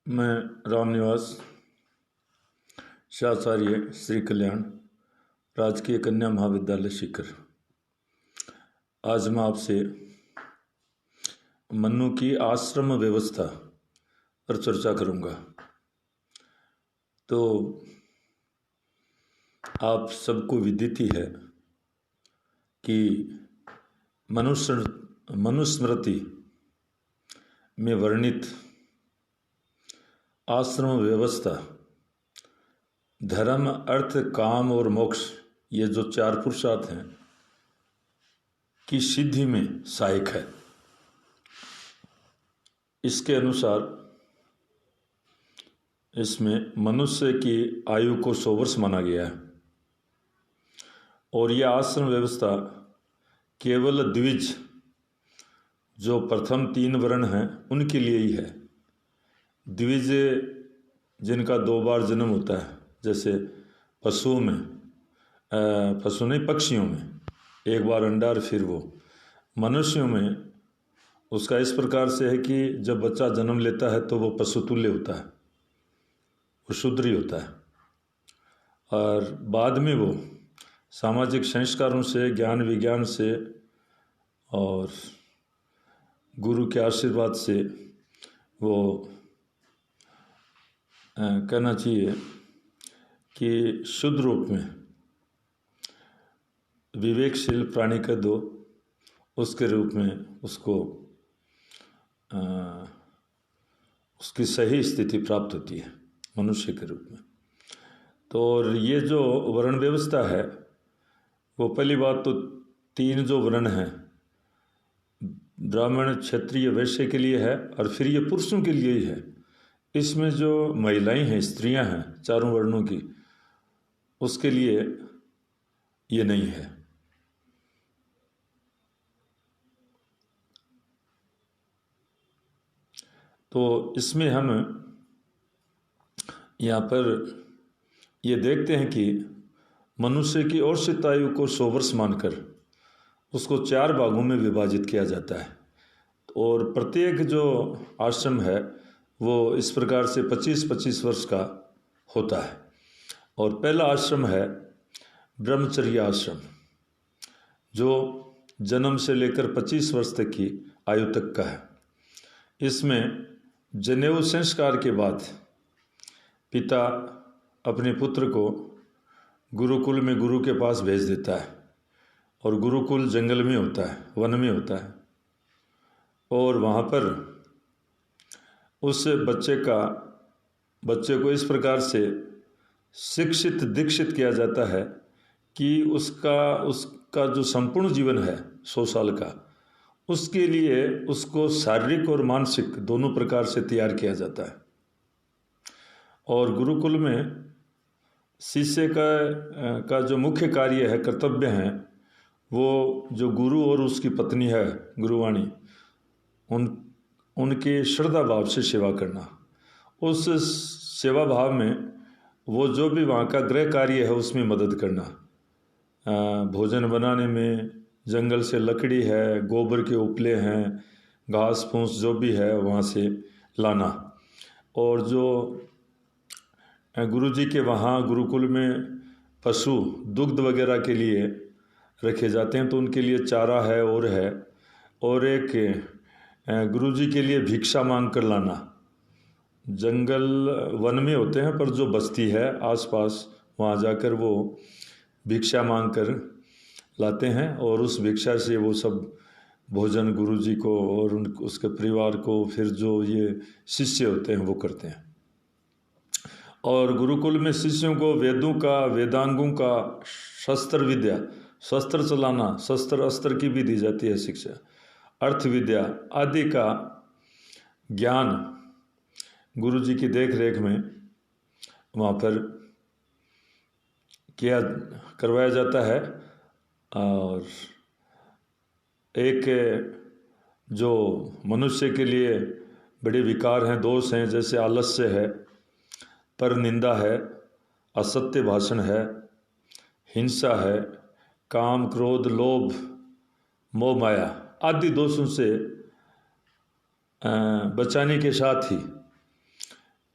मैं रामनिवास शाचार्य श्री कल्याण राजकीय कन्या महाविद्यालय सीकर। आज मैं आपसे मनु की आश्रम व्यवस्था पर चर्चा करूंगा। तो आप सबको विदित ही है कि मनुस्मृति में वर्णित आश्रम व्यवस्था धर्म, अर्थ, काम और मोक्ष, ये जो चार पुरुषार्थ हैं की सिद्धि में सहायक है। इसके अनुसार इसमें मनुष्य की आयु को 100 वर्ष माना गया है और यह आश्रम व्यवस्था केवल द्विज, जो प्रथम 3 वर्ण हैं, उनके लिए ही है। द्विज जिनका 2 बार जन्म होता है, जैसे पशुओं में, पशु नहीं, पक्षियों में 1 बार अंडा और फिर वो। मनुष्यों में उसका इस प्रकार से है कि जब बच्चा जन्म लेता है तो वो पशुतुल्य होता है, वो शूद्र ही होता है, और बाद में वो सामाजिक संस्कारों से, ज्ञान विज्ञान से और गुरु के आशीर्वाद से वो कहना चाहिए कि शुद्ध रूप में विवेकशील प्राणी का दो, उसके रूप में उसको उसकी सही स्थिति प्राप्त होती है मनुष्य के रूप में। तो और ये जो वर्ण व्यवस्था है, वो पहली बात तो 3 जो वर्ण हैं, ब्राह्मण, क्षत्रिय, वैश्य के लिए है, और फिर ये पुरुषों के लिए ही है। इसमें जो महिलाएं हैं, स्त्रियां हैं चारों वर्णों की, उसके लिए ये नहीं है। तो इसमें हम यहाँ पर ये देखते हैं कि मनुष्य की औसत आयु को 100 वर्ष मानकर उसको 4 भागों में विभाजित किया जाता है, और प्रत्येक जो आश्रम है वो इस प्रकार से 25-25 वर्ष का होता है। और पहला आश्रम है ब्रह्मचर्य आश्रम, जो जन्म से लेकर 25 वर्ष तक की आयु तक का है। इसमें जनेऊ संस्कार के बाद पिता अपने पुत्र को गुरुकुल में गुरु के पास भेज देता है, और गुरुकुल जंगल में होता है, वन में होता है, और वहाँ पर उस बच्चे को इस प्रकार से शिक्षित दीक्षित किया जाता है कि उसका जो संपूर्ण जीवन है 100 साल का, उसके लिए उसको शारीरिक और मानसिक दोनों प्रकार से तैयार किया जाता है। और गुरुकुल में शिष्य का जो मुख्य कार्य है, कर्तव्य है, वो जो गुरु और उसकी पत्नी है गुरुवाणी, उनके श्रद्धा भाव से सेवा करना। उस सेवा भाव में वो जो भी वहाँ का गृह कार्य है उसमें मदद करना, भोजन बनाने में, जंगल से लकड़ी है, गोबर के उपले हैं, घास फूस जो भी है वहाँ से लाना। और जो गुरुजी के वहाँ गुरुकुल में पशु दुग्ध वगैरह के लिए रखे जाते हैं, तो उनके लिए चारा है और है, और एक गुरुजी के लिए भिक्षा मांग कर लाना। जंगल वन में होते हैं, पर जो बस्ती है आसपास, वहाँ जाकर वो भिक्षा मांग कर लाते हैं, और उस भिक्षा से वो सब भोजन गुरुजी को और उसके परिवार को, फिर जो ये शिष्य होते हैं वो करते हैं। और गुरुकुल में शिष्यों को वेदों का, वेदांगों का, शस्त्र विद्या, शस्त्र चलाना, शस्त्र अस्त्र की भी दी जाती है शिक्षा, अर्थ विद्या आदि का ज्ञान गुरुजी की देख रेख में वहाँ पर करवाया जाता है। और एक जो मनुष्य के लिए बड़े विकार हैं, दोष हैं, जैसे आलस्य है, पर निंदा है, असत्य भाषण है, हिंसा है, काम, क्रोध, लोभ, मोह माया आदि दोषों से बचाने के साथ ही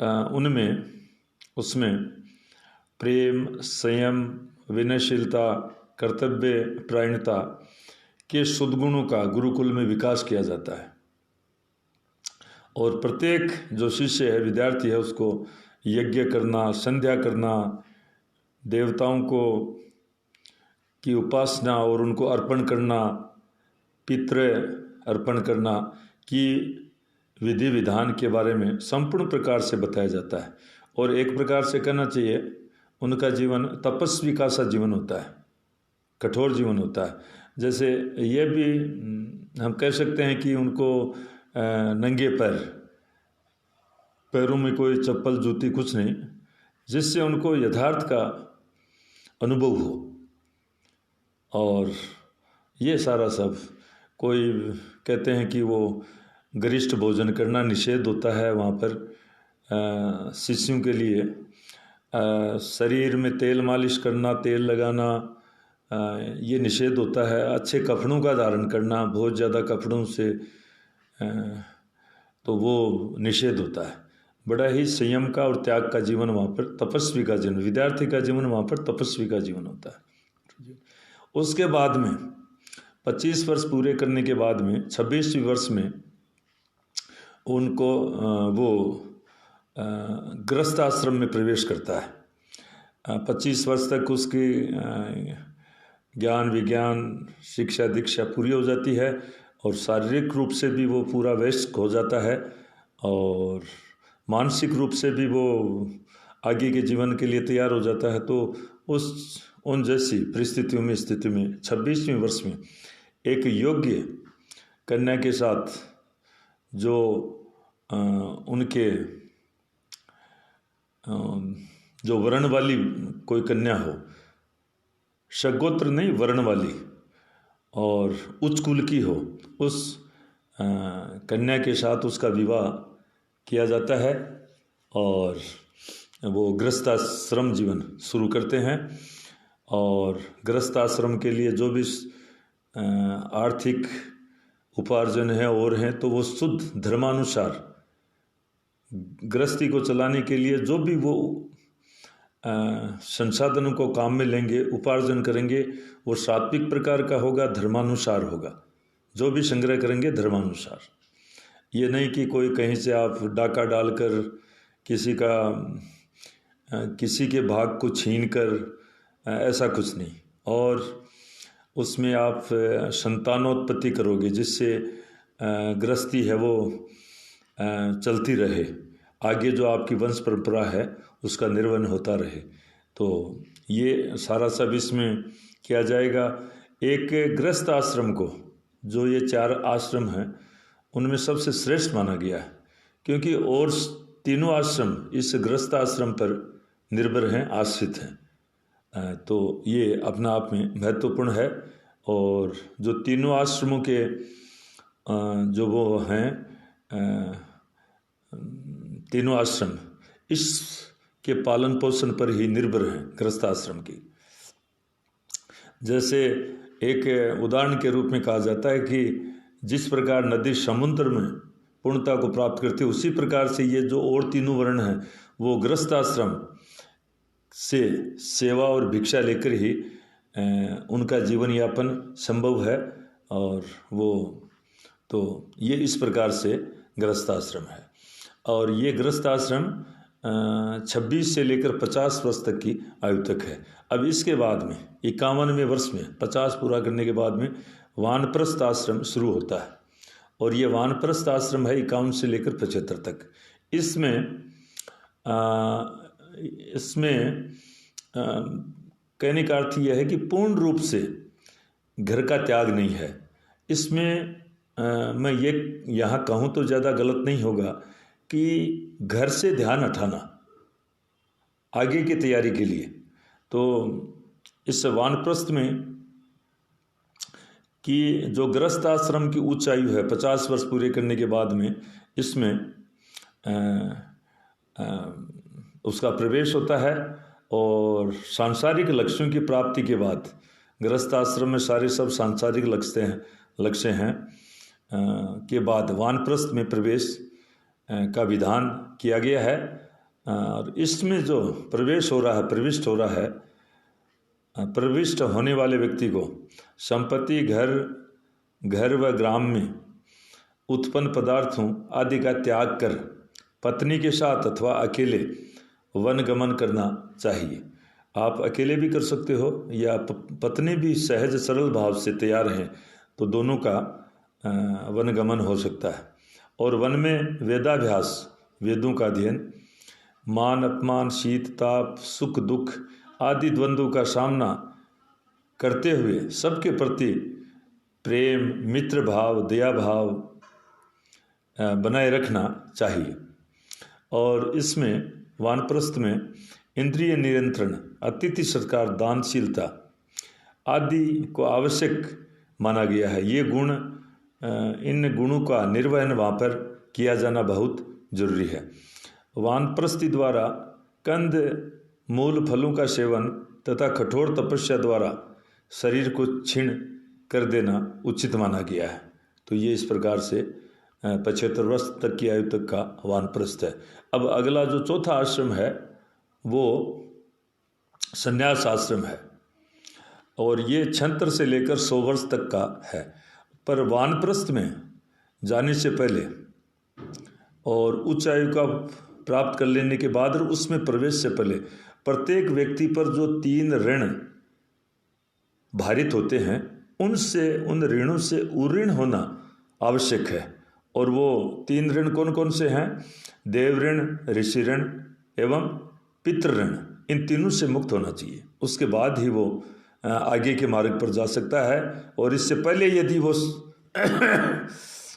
उनमें उसमें प्रेम, संयम, विनयशीलता, कर्तव्य परायणता के सद्गुणों का गुरुकुल में विकास किया जाता है। और प्रत्येक जो शिष्य है, विद्यार्थी है, उसको यज्ञ करना, संध्या करना, देवताओं को की उपासना और उनको अर्पण करना, पितृ अर्पण करना की विधि विधान के बारे में संपूर्ण प्रकार से बताया जाता है। और एक प्रकार से कहना चाहिए उनका जीवन तपस्वी का सा जीवन होता है, कठोर जीवन होता है। जैसे ये भी हम कह सकते हैं कि उनको नंगे पैरों में कोई चप्पल जूती कुछ नहीं, जिससे उनको यथार्थ का अनुभव हो। और ये सारा सब, कोई कहते हैं कि वो गरिष्ठ भोजन करना निषेध होता है वहाँ पर शिष्यों के लिए। शरीर में तेल मालिश करना, तेल लगाना, ये निषेध होता है। अच्छे कपड़ों का धारण करना, बहुत ज़्यादा कपड़ों से तो वो निषेध होता है। बड़ा ही संयम का और त्याग का जीवन वहाँ पर, तपस्वी का जीवन, विद्यार्थी का जीवन वहाँ पर तपस्वी का जीवन होता है। उसके बाद में 25 वर्ष पूरे करने के बाद में 26वें वर्ष में उनको वो गृहस्थ आश्रम में प्रवेश करता है। 25 वर्ष तक उसकी ज्ञान विज्ञान शिक्षा दीक्षा पूरी हो जाती है और शारीरिक रूप से भी वो पूरा वयस्क हो जाता है और मानसिक रूप से भी वो आगे के जीवन के लिए तैयार हो जाता है। तो उन जैसी परिस्थितियों में, स्थिति में 26वें वर्ष में एक योग्य कन्या के साथ जो उनके जो वर्ण वाली कोई कन्या हो, सगोत्र नहीं वर्ण वाली, और उच्च कुल की हो, उस कन्या के साथ उसका विवाह किया जाता है और वो गृहस्थाश्रम जीवन शुरू करते हैं। और गृहस्थाश्रम के लिए जो भी आर्थिक उपार्जन है और हैं, तो वो शुद्ध धर्मानुसार गृहस्थी को चलाने के लिए जो भी वो संसाधनों को काम में लेंगे, उपार्जन करेंगे, वो सात्विक प्रकार का होगा, धर्मानुसार होगा। जो भी संग्रह करेंगे धर्मानुसार। ये नहीं कि कोई कहीं से आप डाका डालकर किसी के भाग को छीन कर, ऐसा कुछ नहीं। और उसमें आप संतानोत्पत्ति करोगे जिससे गृहस्थी है वो चलती रहे, आगे जो आपकी वंश परंपरा है उसका निर्वहन होता रहे। तो ये सारा सब इसमें किया जाएगा। एक गृहस्थ आश्रम को, जो ये 4 आश्रम हैं, उनमें सबसे श्रेष्ठ माना गया है, क्योंकि और तीनों आश्रम इस गृहस्थ आश्रम पर निर्भर हैं, आश्रित हैं। तो ये अपना आप में महत्वपूर्ण है। और जो तीनों आश्रमों के जो वो हैं, तीनों आश्रम इसके पालन पोषण पर ही निर्भर हैं, गृहस्थ आश्रम की। जैसे एक उदाहरण के रूप में कहा जाता है कि जिस प्रकार नदी समुद्र में पूर्णता को प्राप्त करती है, उसी प्रकार से ये जो और तीनों वर्ण हैं वो गृहस्थ आश्रम से सेवा और भिक्षा लेकर ही उनका जीवन यापन संभव है। और वो तो ये इस प्रकार से गृहस्थ आश्रम है। और ये गृहस्थ आश्रम 26 से लेकर 50 वर्ष तक की आयु तक है। अब इसके बाद में 51वें वर्ष में 50 पूरा करने के बाद में वानप्रस्थ आश्रम शुरू होता है। और ये वानप्रस्थ आश्रम है 51 से लेकर 75 तक। इसमें कहने का अर्थ यह है कि पूर्ण रूप से घर का त्याग नहीं है। इसमें मैं ये यहाँ कहूँ तो ज़्यादा गलत नहीं होगा कि घर से ध्यान हटाना आगे की तैयारी के लिए। तो इस वानप्रस्थ में कि जो गृहस्थ आश्रम की उच्च आयु है 50 वर्ष पूरे करने के बाद में, इसमें उसका प्रवेश होता है। और सांसारिक लक्ष्यों की प्राप्ति के बाद, गृहस्थ आश्रम में सारे सब सांसारिक लक्ष्य हैं के बाद वानप्रस्थ में प्रवेश का विधान किया गया है। और इसमें जो प्रविष्ट हो रहा है, प्रविष्ट होने वाले व्यक्ति को संपत्ति, घर व ग्राम में उत्पन्न पदार्थों आदि का त्याग कर पत्नी के साथ अथवा अकेले वन गमन करना चाहिए। आप अकेले भी कर सकते हो या पत्नी भी सहज सरल भाव से तैयार हैं तो दोनों का वन गमन हो सकता है। और वन में वेदाभ्यास, वेदों का अध्ययन, मान अपमान, शीत ताप, सुख दुख आदि द्वंद्वों का सामना करते हुए सबके प्रति प्रेम, मित्र भाव, दया भाव बनाए रखना चाहिए। और इसमें वानप्रस्थ में इंद्रिय नियंत्रण, अतिथि सत्कार, दानशीलता आदि को आवश्यक माना गया है। ये गुण, इन गुणों का निर्वहन वहाँ पर किया जाना बहुत जरूरी है। वानप्रस्थी द्वारा कंद मूल फलों का सेवन तथा कठोर तपस्या द्वारा शरीर को क्षीण कर देना उचित माना गया है। तो ये इस प्रकार से 75 वर्ष तक की आयु तक का वानप्रस्थ है। अब अगला जो चौथा आश्रम है वो संन्यास आश्रम है और ये 76 से लेकर 100 वर्ष तक का है। पर वानप्रस्थ में जाने से पहले और उच्च आयु का प्राप्त कर लेने के बाद और उसमें प्रवेश से पहले प्रत्येक व्यक्ति पर जो 3 ऋण भारित होते हैं उन ऋणों से उऋण होना आवश्यक है। और वो 3 ऋण कौन कौन से हैं? देव ऋण, ऋषि ऋण एवं पितृ ऋण। इन तीनों से मुक्त होना चाहिए, उसके बाद ही वो आगे के मार्ग पर जा सकता है। और इससे पहले यदि वो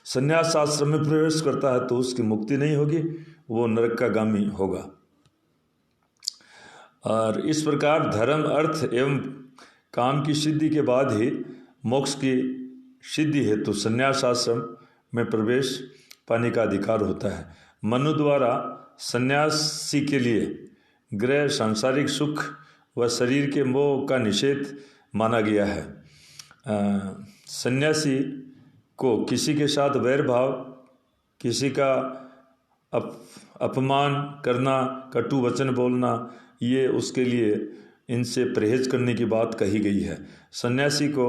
संन्यास आश्रम में प्रवेश करता है तो उसकी मुक्ति नहीं होगी, वो नरक का गामी होगा। और इस प्रकार धर्म, अर्थ एवं काम की सिद्धि के बाद ही मोक्ष की सिद्धि हेतु संन्यास आश्रम में प्रवेश पाने का अधिकार होता है। मनु द्वारा सन्यासी के लिए गृह, सांसारिक सुख व शरीर के मोह का निषेध माना गया है। सन्यासी को किसी के साथ वैर भाव, किसी का अपमान करना, कटु वचन बोलना, ये उसके लिए इनसे परहेज करने की बात कही गई है। सन्यासी को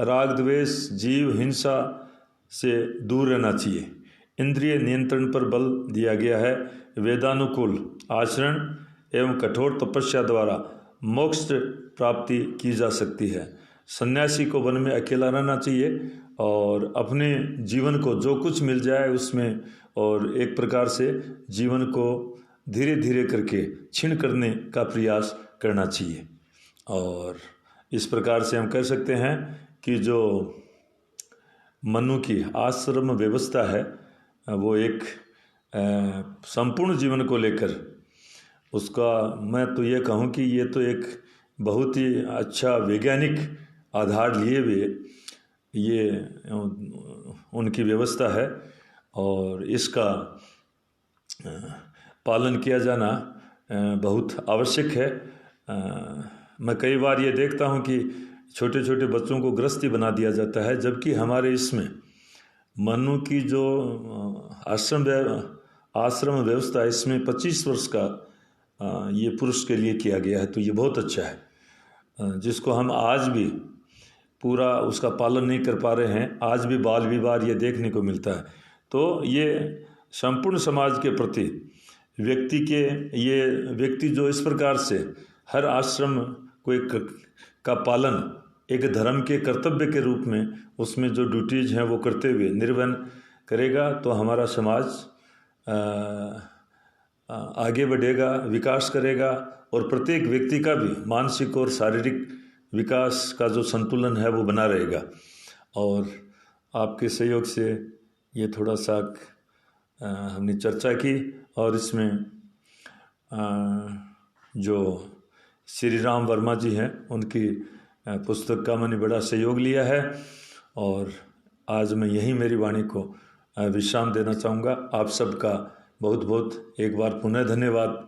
राग, द्वेष, जीव हिंसा से दूर रहना चाहिए। इंद्रिय नियंत्रण पर बल दिया गया है। वेदानुकूल आचरण एवं कठोर तपस्या द्वारा मोक्ष प्राप्ति की जा सकती है। सन्यासी को वन में अकेला रहना चाहिए और अपने जीवन को जो कुछ मिल जाए उसमें, और एक प्रकार से जीवन को धीरे धीरे करके क्षीण करने का प्रयास करना चाहिए। और इस प्रकार से हम कह सकते हैं कि जो मनु की आश्रम व्यवस्था है वो एक संपूर्ण जीवन को लेकर उसका, मैं तो ये कहूँ कि ये तो एक बहुत ही अच्छा वैज्ञानिक आधार लिए हुए ये उनकी व्यवस्था है और इसका पालन किया जाना बहुत आवश्यक है। मैं कई बार ये देखता हूँ कि छोटे छोटे बच्चों को गृहस्थी बना दिया जाता है, जबकि हमारे इसमें मनु की जो आश्रम व्यवस्था है इसमें 25 वर्ष का ये पुरुष के लिए किया गया है। तो ये बहुत अच्छा है, जिसको हम आज भी पूरा उसका पालन नहीं कर पा रहे हैं। आज भी बाल विवाह ये देखने को मिलता है। तो ये संपूर्ण समाज के प्रति व्यक्ति जो इस प्रकार से हर आश्रम का पालन एक धर्म के कर्तव्य के रूप में उसमें जो ड्यूटीज हैं वो करते हुए निर्वहन करेगा तो हमारा समाज आगे बढ़ेगा, विकास करेगा और प्रत्येक व्यक्ति का भी मानसिक और शारीरिक विकास का जो संतुलन है वो बना रहेगा। और आपके सहयोग से ये थोड़ा सा हमने चर्चा की और इसमें जो श्री राम वर्मा जी हैं उनकी पुस्तक का मैंने बड़ा सहयोग लिया है और आज मैं यहीं मेरी वाणी को विश्राम देना चाहूँगा। आप सबका बहुत बहुत एक बार पुनः धन्यवाद।